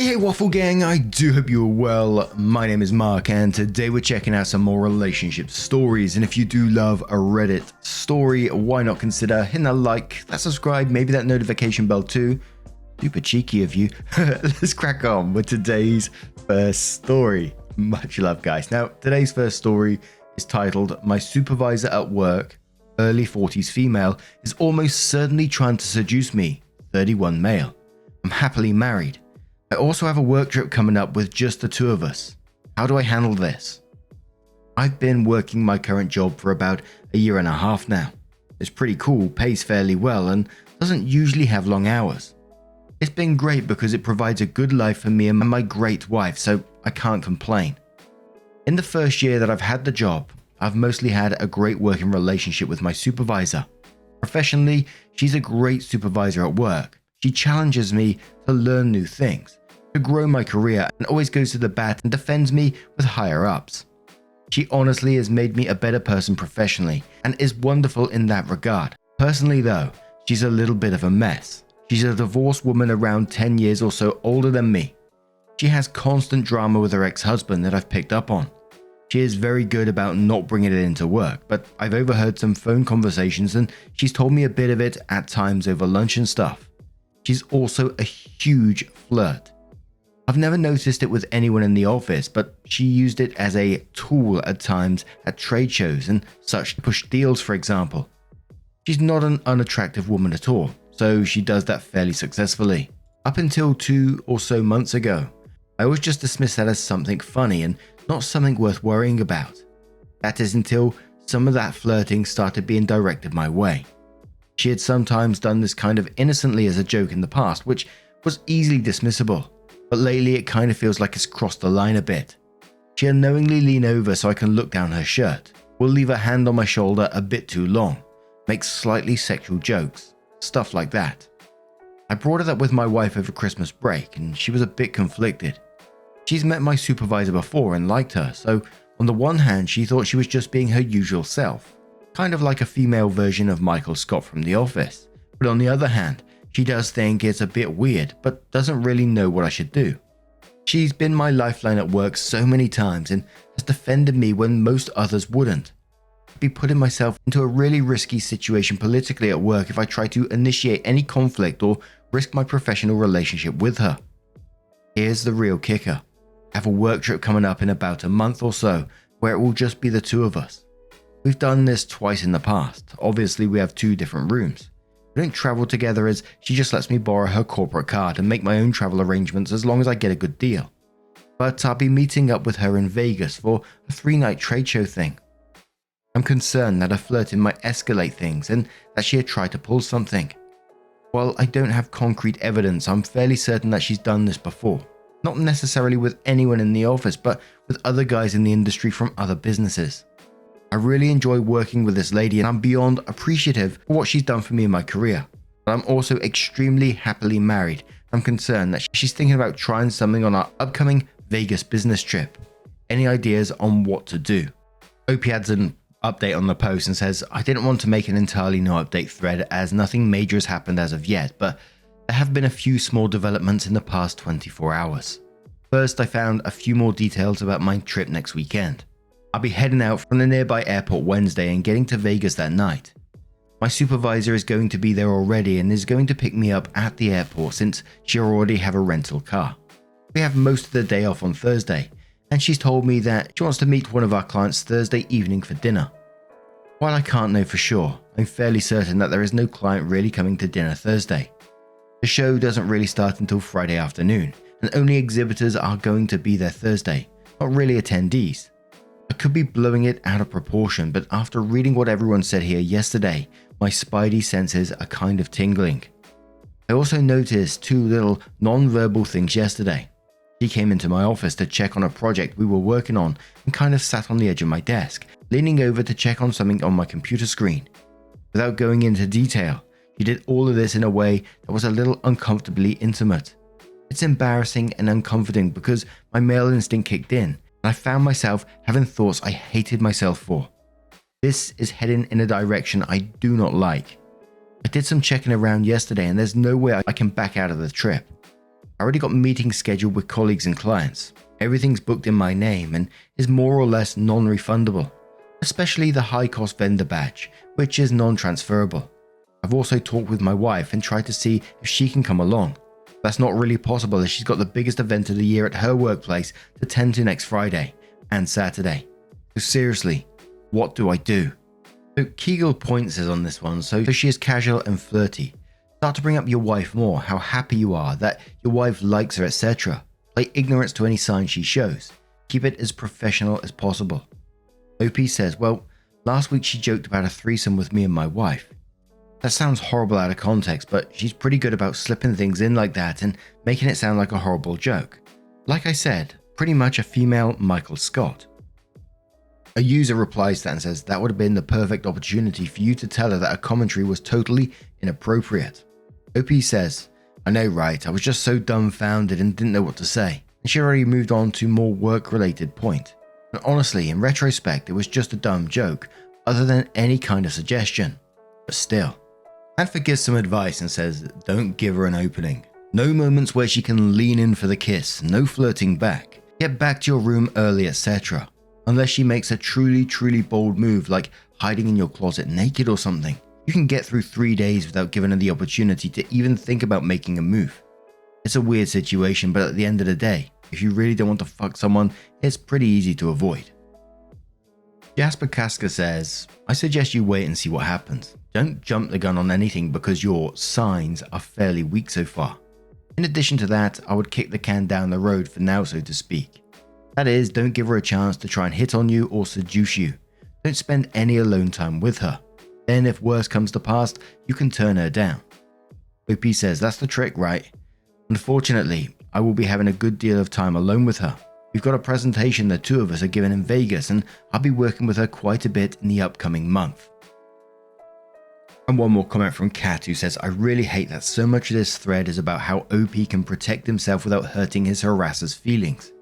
Hey Waffle Gang, I do hope you're well. My name is Mark and today we're checking out some more relationship stories, and if you do love a Reddit story, why not consider hitting that like, that subscribe, maybe that notification bell too. Super cheeky of you. Let's crack on with today's first story. Much love guys. Now today's first story is titled "My Supervisor at Work, Early 40s Female, is Almost Certainly Trying to Seduce Me, 31 Male. I'm happily married. I also have a work trip coming up with just the two of us. How do I handle this?" I've been working my current job for about a year and a half now. It's pretty cool, pays fairly well, and doesn't usually have long hours. It's been great because it provides a good life for me and my great wife, so I can't complain. In the first year that I've had the job, I've mostly had a great working relationship with my supervisor. Professionally, she's a great supervisor at work. She challenges me to learn new things, to grow my career, and always goes to the bat and defends me with higher ups. She honestly has made me a better person professionally and is wonderful in that regard. Personally though, she's a little bit of a mess. She's a divorced woman around 10 years or so older than me. She has constant drama with her ex-husband that I've picked up on. She is very good about not bringing it into work, but I've overheard some phone conversations and she's told me a bit of it at times over lunch and stuff. She's also a huge flirt. I've never noticed it with anyone in the office, but she used it as a tool at times at trade shows and such to push deals, for example. She's not an unattractive woman at all, so she does that fairly successfully. Up until 2 or so months ago, I always just dismissed that as something funny and not something worth worrying about. That is until some of that flirting started being directed my way. She had sometimes done this kind of innocently as a joke in the past, which was easily dismissible, but lately it kind of feels like it's crossed the line a bit. She'll knowingly lean over so I can look down her shirt, will leave her hand on my shoulder a bit too long, make slightly sexual jokes, stuff like that. I brought it up with my wife over Christmas break and she was a bit conflicted. She's met my supervisor before and liked her, so on the one hand she thought she was just being her usual self, kind of like a female version of Michael Scott from The Office, but on the other hand, she does think it's a bit weird, but doesn't really know what I should do. She's been my lifeline at work so many times and has defended me when most others wouldn't. I'd be putting myself into a really risky situation politically at work if I try to initiate any conflict or risk my professional relationship with her. Here's the real kicker. I have a work trip coming up in about a month or so where it will just be the two of us. We've done this twice in the past. Obviously, we have 2 different rooms. We don't travel together as she just lets me borrow her corporate card and make my own travel arrangements as long as I get a good deal. But I'll be meeting up with her in Vegas for a 3-night trade show thing. I'm concerned that her flirting might escalate things and that she had tried to pull something. While I don't have concrete evidence, I'm fairly certain that she's done this before. Not necessarily with anyone in the office, but with other guys in the industry from other businesses. I really enjoy working with this lady and I'm beyond appreciative for what she's done for me in my career. But I'm also extremely happily married. I'm concerned that she's thinking about trying something on our upcoming Vegas business trip. Any ideas on what to do? Opie adds an update on the post and says, "I didn't want to make an entirely no update thread as nothing major has happened as of yet, but there have been a few small developments in the past 24 hours. First, I found a few more details about my trip next weekend. I'll be heading out from the nearby airport Wednesday and getting to Vegas that night. My supervisor is going to be there already and is going to pick me up at the airport since she already have a rental car. We have most of the day off on Thursday, and she's told me that she wants to meet one of our clients Thursday evening for dinner. While I can't know for sure, I'm fairly certain that there is no client really coming to dinner Thursday. The show doesn't really start until Friday afternoon, and only exhibitors are going to be there Thursday, not really attendees. I could be blowing it out of proportion, but after reading what everyone said here yesterday, my spidey senses are kind of tingling. I also noticed 2 little non-verbal things yesterday. She came into my office to check on a project we were working on and kind of sat on the edge of my desk, leaning over to check on something on my computer screen. Without going into detail, she did all of this in a way that was a little uncomfortably intimate. It's embarrassing and uncomforting because my male instinct kicked in. I found myself having thoughts I hated myself for. This is heading in a direction I do not like. I did some checking around yesterday and there's no way I can back out of the trip. I already got meetings scheduled with colleagues and clients. Everything's booked in my name and is more or less non-refundable, especially the high-cost vendor badge, which is non-transferable. I've also talked with my wife and tried to see if she can come along. That's not really possible as she's got the biggest event of the year at her workplace to tend to next Friday and Saturday. So seriously, what do I do? So Kegel points us on this one, so she is casual and flirty. Start to bring up your wife more, how happy you are, that your wife likes her, etc. Play ignorance to any signs she shows. Keep it as professional as possible. OP says, well, last week she joked about a threesome with me and my wife. That sounds horrible out of context, but she's pretty good about slipping things in like that and making it sound like a horrible joke. Like I said, pretty much a female Michael Scott. A user replies to that and says that would have been the perfect opportunity for you to tell her that her commentary was totally inappropriate. OP says, I know, right, I was just so dumbfounded and didn't know what to say. And she already moved on to more work-related point. And honestly, in retrospect, it was just a dumb joke, other than any kind of suggestion. But still. Hanford gives some advice and says, don't give her an opening. No moments where she can lean in for the kiss, no flirting back. Get back to your room early, etc. Unless she makes a truly bold move like hiding in your closet naked or something. You can get through 3 days without giving her the opportunity to even think about making a move. It's a weird situation, but at the end of the day, if you really don't want to fuck someone, it's pretty easy to avoid. Jasper Kaska says, I suggest you wait and see what happens. Don't jump the gun on anything because your signs are fairly weak so far. In addition to that, I would kick the can down the road for now, so to speak. That is, don't give her a chance to try and hit on you or seduce you. Don't spend any alone time with her. Then if worse comes to pass, you can turn her down. OP says, that's the trick, right? Unfortunately, I will be having a good deal of time alone with her. We've got a presentation the two of us are giving in Vegas and I'll be working with her quite a bit in the upcoming month. And one more comment from Kat who says, I really hate that so much of this thread is about how OP can protect himself without hurting his harasser's feelings.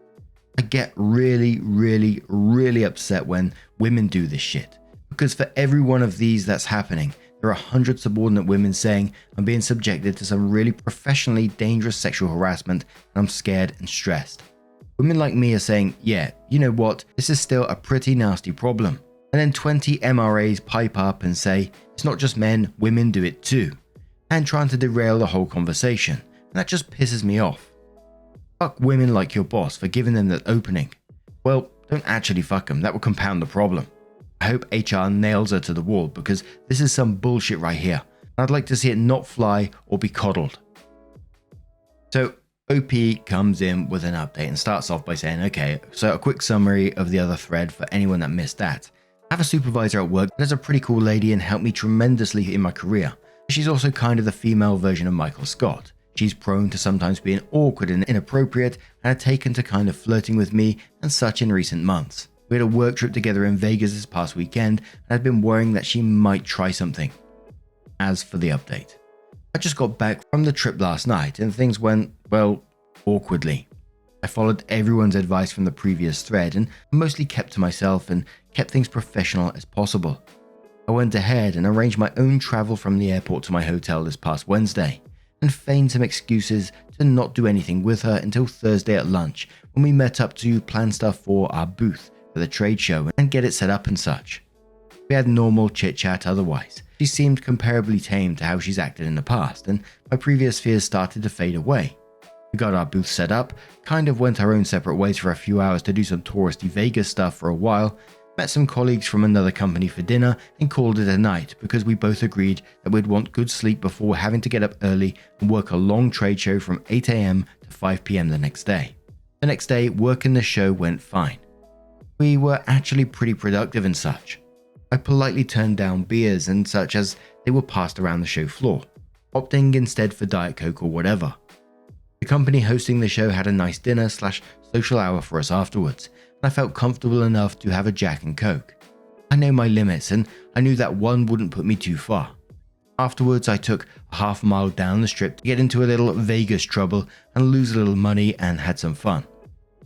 I get really upset when women do this shit. Because for every one of these that's happening, there are 100 subordinate women saying I'm being subjected to some really professionally dangerous sexual harassment and I'm scared and stressed. Women like me are saying, yeah, you know what, this is still a pretty nasty problem. And then 20 MRAs pipe up and say, it's not just men, women do it too. And trying to derail the whole conversation. And that just pisses me off. Fuck women like your boss for giving them that opening. Well, don't actually fuck them, that will compound the problem. I hope HR nails her to the wall because this is some bullshit right here. I'd like to see it not fly or be coddled. So OP comes in with an update and starts off by saying, okay, so a quick summary of the other thread for anyone that missed that. I have a supervisor at work that's a pretty cool lady and helped me tremendously in my career. She's also kind of the female version of Michael Scott. She's prone to sometimes being awkward and inappropriate and had taken to kind of flirting with me and such in recent months. We had a work trip together in Vegas this past weekend and I'd been worrying that she might try something. As for the update, I just got back from the trip last night and things went, well, awkwardly. I followed everyone's advice from the previous thread and mostly kept to myself and kept things professional as possible. I went ahead and arranged my own travel from the airport to my hotel this past Wednesday and feigned some excuses to not do anything with her until Thursday at lunch when we met up to plan stuff for our booth for the trade show and get it set up and such. We had normal chit chat otherwise. She seemed comparably tame to how she's acted in the past and my previous fears started to fade away. We got our booth set up, kind of went our own separate ways for a few hours to do some touristy Vegas stuff for a while, met some colleagues from another company for dinner and called it a night because we both agreed that we'd want good sleep before having to get up early and work a long trade show from 8 AM to 5 PM the next day. The next day, working the show went fine. We were actually pretty productive and such. I politely turned down beers and such as they were passed around the show floor, opting instead for Diet Coke or whatever. The company hosting the show had a nice dinner/social hour for us afterwards, and I felt comfortable enough to have a Jack and Coke. I know my limits and I knew that one wouldn't put me too far. Afterwards, I took a half mile down the strip to get into a little Vegas trouble and lose a little money and had some fun.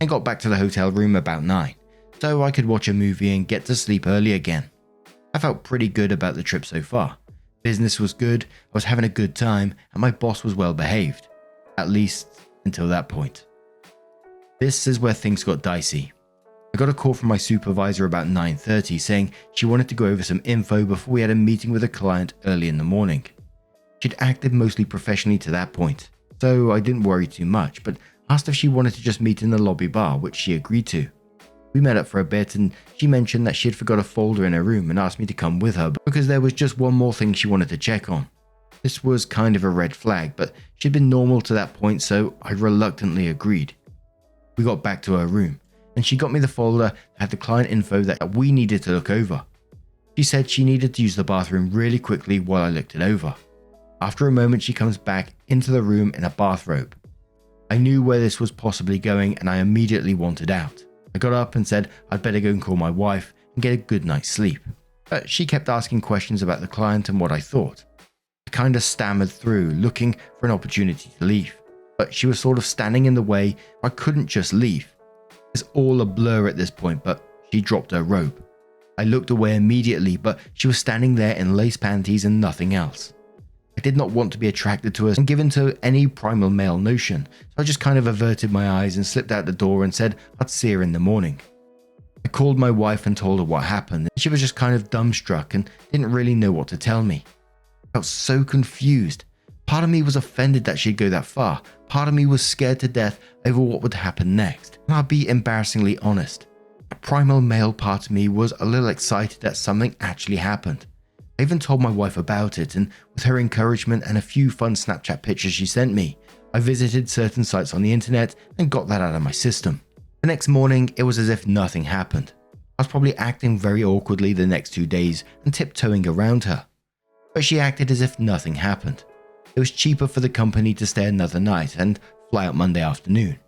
And got back to the hotel room about 9, so I could watch a movie and get to sleep early again. I felt pretty good about the trip so far. Business was good, I was having a good time, and my boss was well behaved. At least, until that point. This is where things got dicey. I got a call from my supervisor about 9:30 saying she wanted to go over some info before we had a meeting with a client early in the morning. She'd acted mostly professionally to that point, so I didn't worry too much, but asked if she wanted to just meet in the lobby bar, which she agreed to. We met up for a bit and she mentioned that she had forgot a folder in her room and asked me to come with her because there was just one more thing she wanted to check on. This was kind of a red flag, but she'd been normal to that point, so I reluctantly agreed. We got back to her room and she got me the folder that had the client info that we needed to look over. She said she needed to use the bathroom really quickly while I looked it over. After a moment, she comes back into the room in a bathrobe. I knew where this was possibly going and I immediately wanted out. I got up and said I'd better go and call my wife and get a good night's sleep. But she kept asking questions about the client and what I thought. I kind of stammered through, looking for an opportunity to leave. But she was sort of standing in the way. I couldn't just leave. It's all a blur at this point, but she dropped her robe. I looked away immediately, but she was standing there in lace panties and nothing else. I did not want to be attracted to her and given to any primal male notion, so I just kind of averted my eyes and slipped out the door and said I'd see her in the morning. I called my wife and told her what happened, and she was just kind of dumbstruck and didn't really know what to tell me. I felt so confused. Part of me was offended that she'd go that far. Part of me was scared to death over what would happen next. And I'll be embarrassingly honest. A primal male part of me was a little excited that something actually happened. I even told my wife about it, and with her encouragement and a few fun Snapchat pictures she sent me, I visited certain sites on the internet and got that out of my system. The next morning, it was as if nothing happened. I was probably acting very awkwardly the next 2 days and tiptoeing around her. But she acted as if nothing happened. It was cheaper for the company to stay another night and fly out Monday afternoon.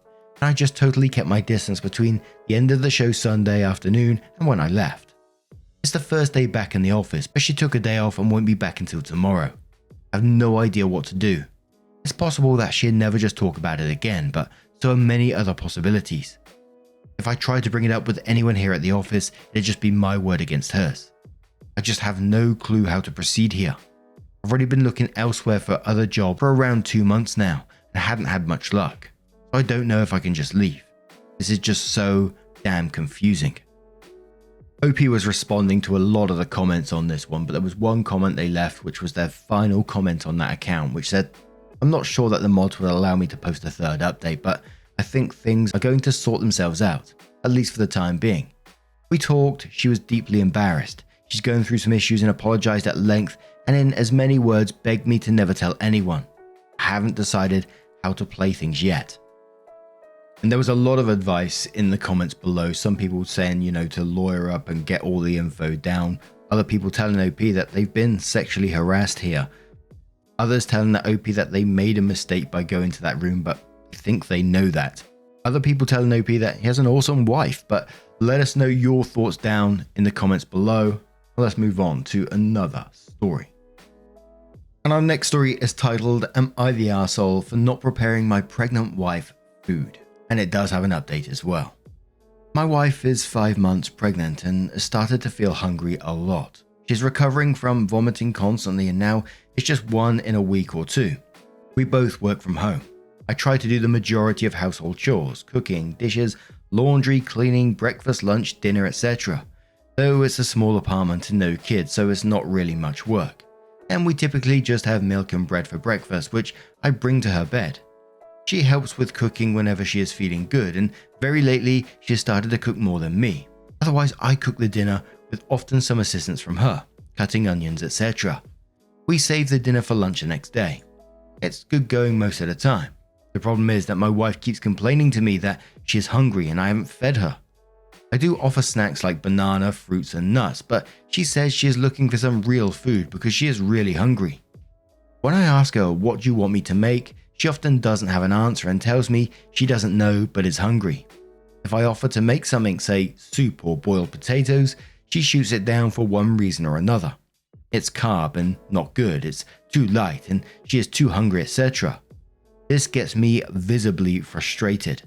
And I just totally kept my distance between the end of the show Sunday afternoon and when I left. It's the first day back in the office, but she took a day off and won't be back until tomorrow. I have no idea what to do. It's possible that she'd never just talk about it again, but so are many other possibilities. If I tried to bring it up with anyone here at the office, it'd just be my word against hers. I just have no clue how to proceed here. I've already been looking elsewhere for other jobs for around 2 months now and hadn't had much luck. So I don't know if I can just leave. This is just so damn confusing. OP was responding to a lot of the comments on this one, but there was one comment they left which was their final comment on that account, which said, I'm not sure that the mods will allow me to post a third update, but I think things are going to sort themselves out, at least for the time being. We talked, she was deeply embarrassed. She's going through some issues and apologized at length, and in as many words begged me to never tell anyone. I haven't decided how to play things yet. And there was a lot of advice in the comments below. Some people saying, to lawyer up and get all the info down. Other people telling OP that they've been sexually harassed here. Others telling that OP that they made a mistake by going to that room, but I think they know that. Other people telling OP that he has an awesome wife, but let us know your thoughts down in the comments below. Let's move on to another story. And our next story is titled, Am I the Arsehole for not preparing my pregnant wife food? And it does have an update as well. My wife is 5 months pregnant and has started to feel hungry a lot. She's recovering from vomiting constantly and now it's just one in a week or two. We both work from home. I try to do the majority of household chores, cooking, dishes, laundry, cleaning, breakfast, lunch, dinner, etc. Though it's a small apartment and no kids, so it's not really much work. And we typically just have milk and bread for breakfast, which I bring to her bed. She helps with cooking whenever she is feeling good, and very lately she has started to cook more than me. Otherwise I cook the dinner with often some assistance from her, cutting onions, etc. We save the dinner for lunch the next day. It's good going most of the time. The problem is that my wife keeps complaining to me that she is hungry and I haven't fed her. I do offer snacks like banana, fruits and nuts, but she says she is looking for some real food because she is really hungry. When I ask her what do you want me to make, she often doesn't have an answer and tells me she doesn't know but is hungry. If I offer to make something, say soup or boiled potatoes, she shoots it down for one reason or another. It's carb and not good, it's too light and she is too hungry, etc. This gets me visibly frustrated.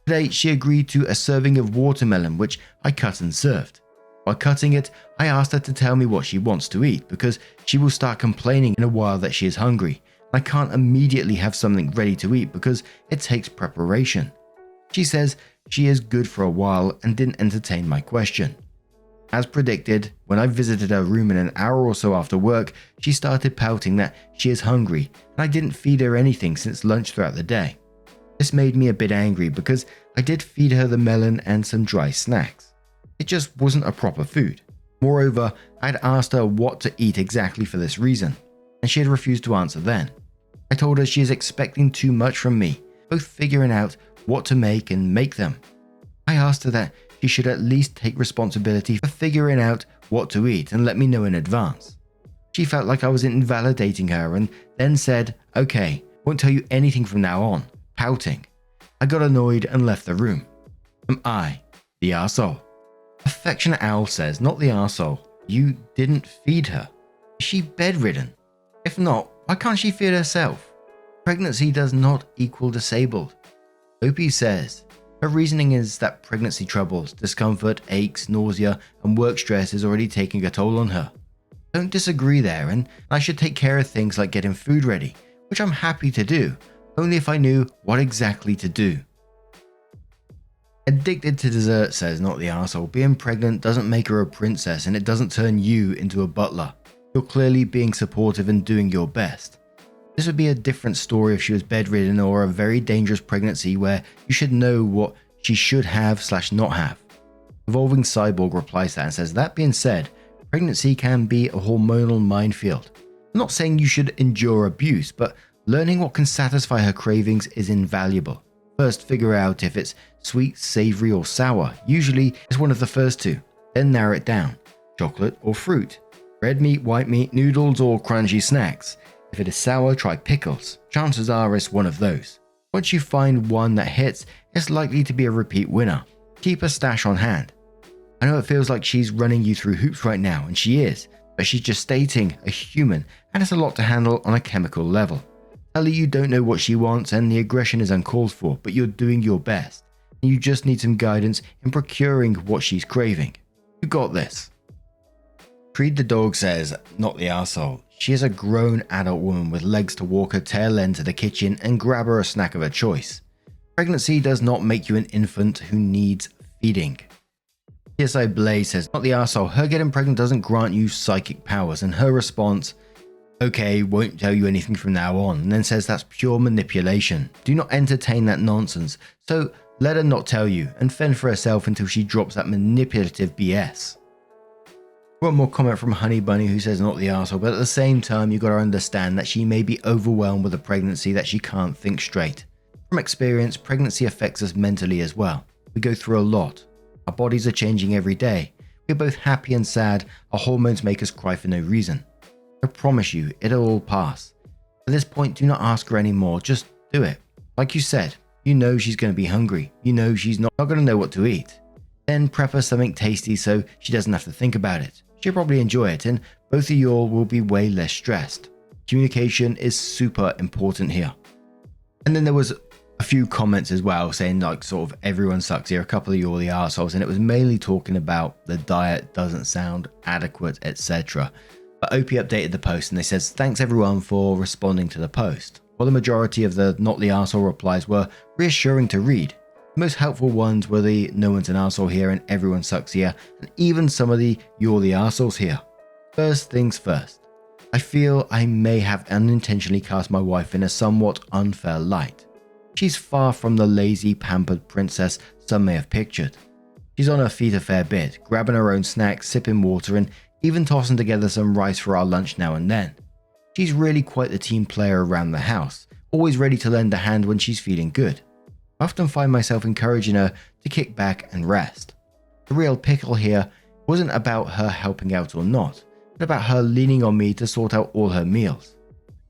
Today she agreed to a serving of watermelon which I cut and served. While cutting it, I asked her to tell me what she wants to eat because she will start complaining in a while that she is hungry. I can't immediately have something ready to eat because it takes preparation. She says she is good for a while and didn't entertain my question. As predicted, when I visited her room in an hour or so after work, she started pouting that she is hungry and I didn't feed her anything since lunch throughout the day. This made me a bit angry because I did feed her the melon and some dry snacks. It just wasn't a proper food. Moreover, I'd asked her what to eat exactly for this reason, and she had refused to answer then. I told her she is expecting too much from me, both figuring out what to make and make them. I asked her that she should at least take responsibility for figuring out what to eat and let me know in advance. She felt like I was invalidating her and then said, "Okay, won't tell you anything from now on," pouting. I got annoyed and left the room. Am I the arsehole? Affectionate Owl says, "Not the arsehole. You didn't feed her. Is she bedridden? If not, why can't she feed herself? Pregnancy does not equal disabled." Opie says, her reasoning is that pregnancy troubles, discomfort, aches, nausea, and work stress is already taking a toll on her. Don't disagree there, and I should take care of things like getting food ready, which I'm happy to do, only if I knew what exactly to do. Addicted to Dessert says, "Not the arsehole. Being pregnant doesn't make her a princess and it doesn't turn you into a butler. You're clearly being supportive and doing your best. This would be a different story if she was bedridden or a very dangerous pregnancy where you should know what she should have/not have." Evolving Cyborg replies to that and says, "That being said, pregnancy can be a hormonal minefield. I'm not saying you should endure abuse, but learning what can satisfy her cravings is invaluable. First, figure out if it's sweet, savory, or sour. Usually, it's one of the first two. Then narrow it down. Chocolate or fruit. Red meat, white meat, noodles, or crunchy snacks. If it is sour, try pickles. Chances are it's one of those. Once you find one that hits, it's likely to be a repeat winner. Keep a stash on hand. I know it feels like she's running you through hoops right now, and she is, but she's just stating a human, and it's a lot to handle on a chemical level. Tell her you don't know what she wants and the aggression is uncalled for, but you're doing your best. And you just need some guidance in procuring what she's craving. You got this." Treat the Dog says, "Not the arsehole. She is a grown adult woman with legs to walk her tail end to the kitchen and grab her a snack of her choice. Pregnancy does not make you an infant who needs feeding." PSI Blaze says, "Not the arsehole. Her getting pregnant doesn't grant you psychic powers," and her response, "Okay, won't tell you anything from now on," and then says that's pure manipulation. Do not entertain that nonsense, so let her not tell you and fend for herself until she drops that manipulative BS. One more comment from Honey Bunny who says, "Not the arsehole, but at the same time you gotta understand that she may be overwhelmed with a pregnancy that she can't think straight. From experience, pregnancy affects us mentally as well. We go through a lot. Our bodies are changing every day. We're both happy and sad. Our hormones make us cry for no reason. I promise you, it'll all pass. At this point, do not ask her anymore, just do it. Like you said, you know she's going to be hungry. You know she's not going to know what to eat. Then prep her something tasty so she doesn't have to think about it. She'll probably enjoy it and both of you all will be way less stressed. Communication is super important here." And then there was a few comments as well saying like sort of everyone sucks here, a couple of you all the arseholes, and it was mainly talking about the diet doesn't sound adequate, etc. But OP updated the post and they says, "Thanks everyone for responding to the post. While the majority of the not the arsehole replies were reassuring to read, the most helpful ones were the no one's an arsehole here and everyone sucks here, and even some of the you're the arseholes here. First things first, I feel I may have unintentionally cast my wife in a somewhat unfair light. She's far from the lazy, pampered princess some may have pictured. She's on her feet a fair bit, grabbing her own snacks, sipping water, and even tossing together some rice for our lunch now and then. She's really quite the team player around the house, always ready to lend a hand when she's feeling good. I often find myself encouraging her to kick back and rest. The real pickle here wasn't about her helping out or not, but about her leaning on me to sort out all her meals.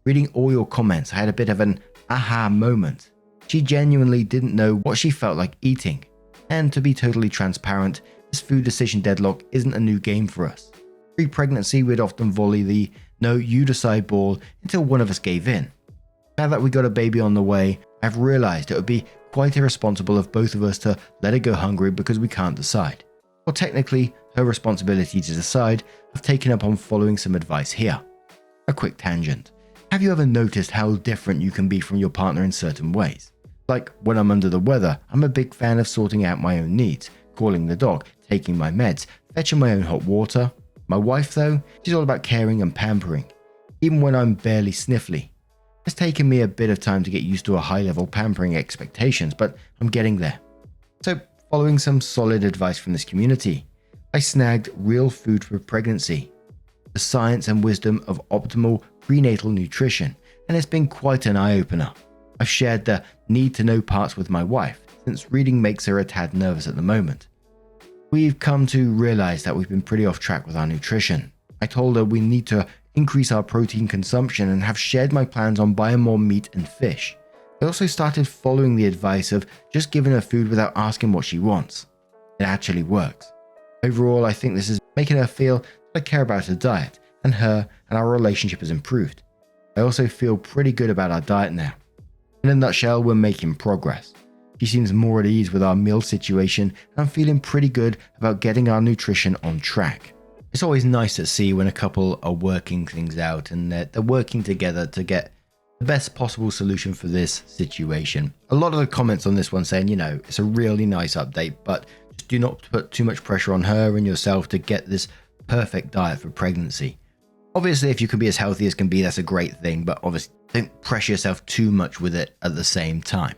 Reading all your comments, I had a bit of an aha moment. She genuinely didn't know what she felt like eating. And to be totally transparent, this food decision deadlock isn't a new game for us. Pre-pregnancy, we'd often volley the "no, you decide" ball until one of us gave in. Now that we got a baby on the way, I've realized it would be quite irresponsible of both of us to let her go hungry because we can't decide. Well, technically, her responsibility to decide, I've taken up on following some advice here. A quick tangent. Have you ever noticed how different you can be from your partner in certain ways? Like when I'm under the weather, I'm a big fan of sorting out my own needs, calling the dog, taking my meds, fetching my own hot water. My wife though, she's all about caring and pampering, even when I'm barely sniffly. It's taken me a bit of time to get used to a high-level pampering expectations, but I'm getting there. So, following some solid advice from this community, I snagged Real Food for Pregnancy, the science and wisdom of optimal prenatal nutrition, and it's been quite an eye-opener. I've shared the need-to-know parts with my wife, since reading makes her a tad nervous at the moment. We've come to realize that we've been pretty off track with our nutrition. I told her we need to increase our protein consumption and have shared my plans on buying more meat and fish. I also started following the advice of just giving her food without asking what she wants. It actually works. Overall, I think this is making her feel that I care about her diet, and her and our relationship has improved. I also feel pretty good about our diet now. In a nutshell, we're making progress. She seems more at ease with our meal situation, and I'm feeling pretty good about getting our nutrition on track. It's always nice to see when a couple are working things out and they're working together to get the best possible solution for this situation. A lot of the comments on this one saying, it's a really nice update, but just do not put too much pressure on her and yourself to get this perfect diet for pregnancy. Obviously, if you can be as healthy as can be, that's a great thing, but obviously don't pressure yourself too much with it at the same time.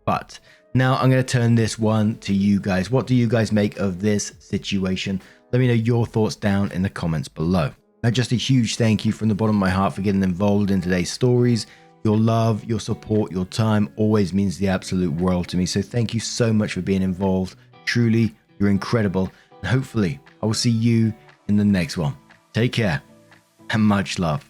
But now I'm going to turn this one to you guys. What do you guys make of this situation? Let me know your thoughts down in the comments below. Now, just a huge thank you from the bottom of my heart for getting involved in today's stories. Your love, your support, your time always means the absolute world to me. So thank you so much for being involved. Truly, you're incredible. And hopefully, I will see you in the next one. Take care and much love.